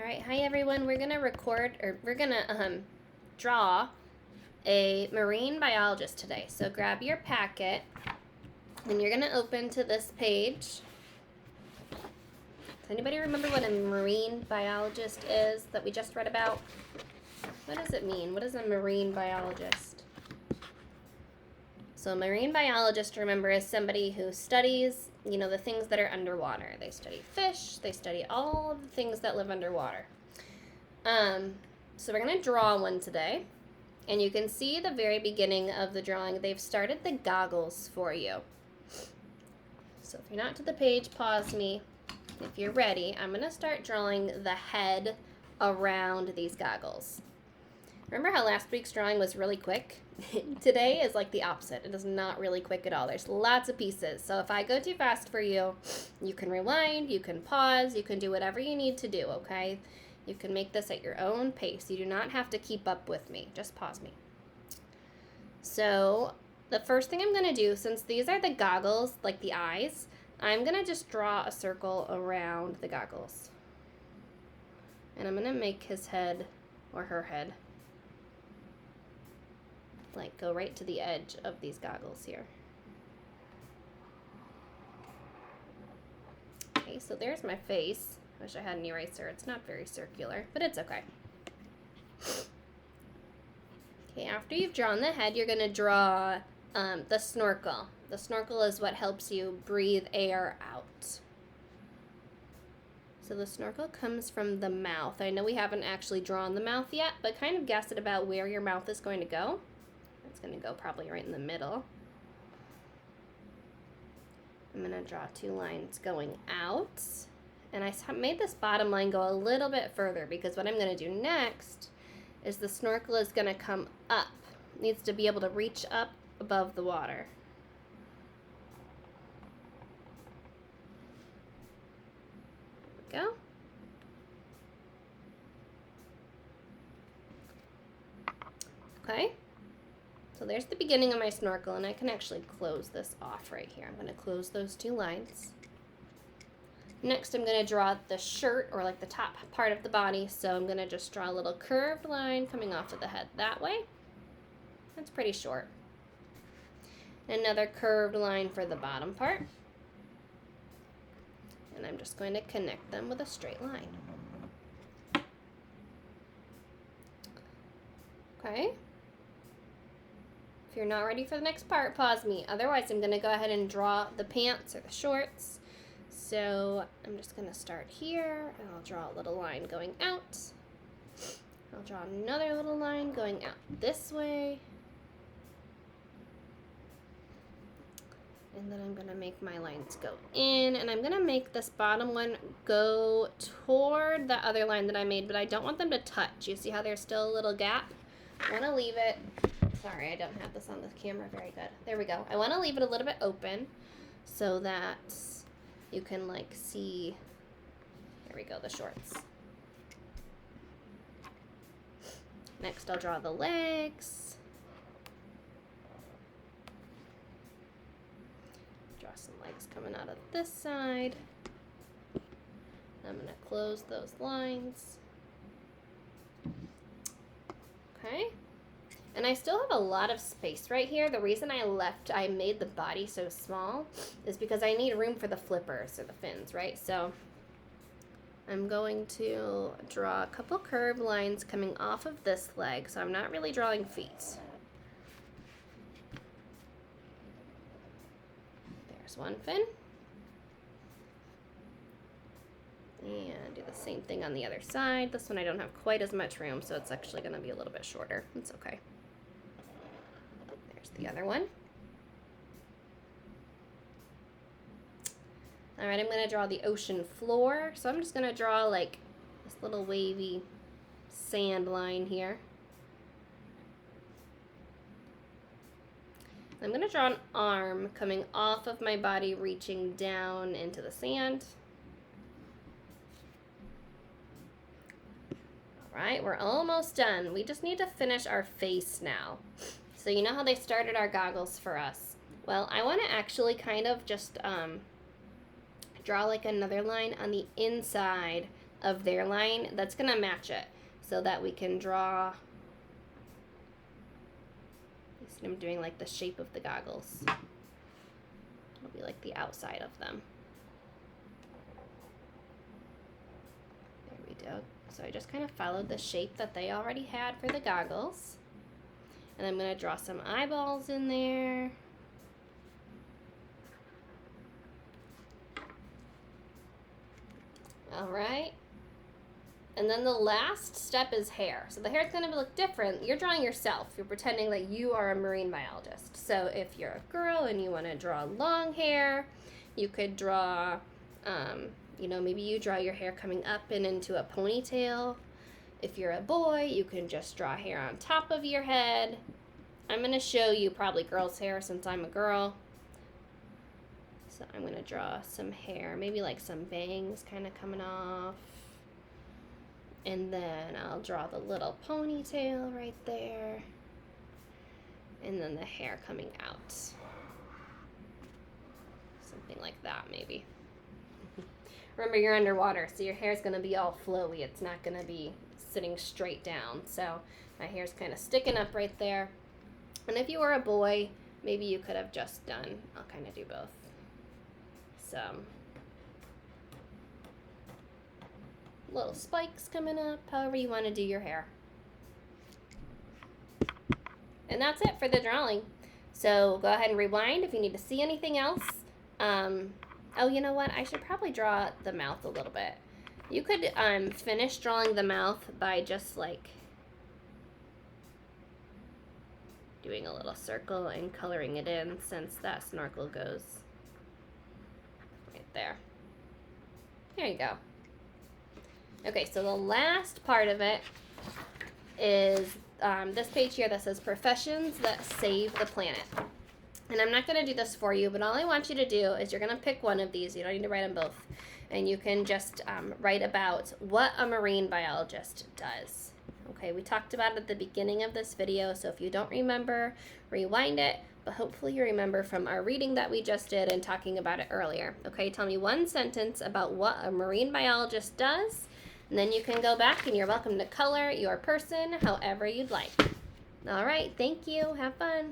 All right, hi everyone. We're gonna draw a marine biologist today. So grab your packet, and you're gonna open to this page. Does anybody remember what a marine biologist is that we just read about? What does it mean? What is a marine biologist? So a marine biologist, remember, is somebody who studies, the things that are underwater. They study fish, they study all of the things that live underwater. So we're going to draw one today. And you can see the very beginning of the drawing, they've started the goggles for you. So if you're not to the page, pause me. If you're ready, I'm going to start drawing the head around these goggles. Remember how last week's drawing was really quick? Today is like the opposite. It is not really quick at all. There's lots of pieces. So if I go too fast for you, you can rewind, you can pause, you can do whatever you need to do, okay? You can make this at your own pace. You do not have to keep up with me. Just pause me. So the first thing I'm going to do, since these are the goggles, like the eyes, I'm going to just draw a circle around the goggles. And I'm going to make his head, or her head, like go right to the edge of these goggles here. Okay, so there's my face. I wish I had an eraser. It's not very circular, but it's okay. Okay, after you've drawn the head, you're gonna draw the snorkel. The snorkel is what helps you breathe air out. So the snorkel comes from the mouth. I know we haven't actually drawn the mouth yet, but kind of guess it about where your mouth is going to go. It's going to go probably right in the middle. I'm going to draw two lines going out. And I made this bottom line go a little bit further because what I'm going to do next is the snorkel is going to come up. It needs to be able to reach up above the water. There we go. Okay. So there's the beginning of my snorkel, and I can actually close this off right here. I'm going to close those two lines. Next, I'm going to draw the shirt, or like the top part of the body. So I'm going to just draw a little curved line coming off of the head that way. That's pretty short. Another curved line for the bottom part. And I'm just going to connect them with a straight line. Okay. If you're not ready for the next part, pause me. Otherwise, I'm going to go ahead and draw the pants or the shorts. So I'm just going to start here, and I'll draw a little line going out. I'll draw another little line going out this way. And then I'm going to make my lines go in, and I'm going to make this bottom one go toward the other line that I made, but I don't want them to touch. You see how there's still a little gap? I want to leave it. Sorry, I don't have this on the camera very good. There we go. I want to leave it a little bit open so that you can like see, there we go, the shorts. Next, I'll draw the legs. Draw some legs coming out of this side. I'm going to close those lines. Okay. And I still have a lot of space right here. The reason I made the body so small is because I need room for the flippers or the fins, right? So I'm going to draw a couple curved lines coming off of this leg. So I'm not really drawing feet. There's one fin. And do the same thing on the other side. This one I don't have quite as much room, so it's actually going to be a little bit shorter. It's okay. There's the other one. All right, I'm going to draw the ocean floor. So I'm just going to draw like this little wavy sand line here. I'm going to draw an arm coming off of my body, reaching down into the sand. All right, we're almost done. We just need to finish our face now. So you know how they started our goggles for us? Well, I want to actually kind of just draw like another line on the inside of their line that's going to match it so that we can draw. I'm doing like the shape of the goggles. It'll be like the outside of them. There we go. So I just kind of followed the shape that they already had for the goggles. And I'm going to draw some eyeballs in there. All right. And then the last step is hair. So the hair is going to look different. You're drawing yourself. You're pretending that you are a marine biologist. So if you're a girl and you want to draw long hair, you could draw, you know, maybe you draw your hair coming up and into a ponytail. If you're a boy, you can just draw hair on top of your head. I'm going to show you probably girls' hair since I'm a girl. So I'm going to draw some hair, maybe like some bangs kind of coming off. And then I'll draw the little ponytail right there. And then the hair coming out. Something like that, maybe. Remember, you're underwater, so your hair's going to be all flowy. It's not going to be sitting straight down. So my hair's kind of sticking up right there. And if you were a boy, maybe you could have just done, I'll kind of do both. Some little spikes coming up, however you want to do your hair. And that's it for the drawing. So go ahead and rewind if you need to see anything else. Oh, you know what? I should probably draw the mouth a little bit. You could finish drawing the mouth by just like doing a little circle and coloring it in, since that snorkel goes right there. There you go. Okay, so the last part of it is this page here that says Professions That Save the Planet. And I'm not going to do this for you, but all I want you to do is you're going to pick one of these. You don't need to write them both. And you can just write about what a marine biologist does. Okay, we talked about it at the beginning of this video, so if you don't remember, rewind it. But hopefully you remember from our reading that we just did and talking about it earlier. Okay, tell me one sentence about what a marine biologist does. And then you can go back and you're welcome to color your person however you'd like. All right, thank you. Have fun.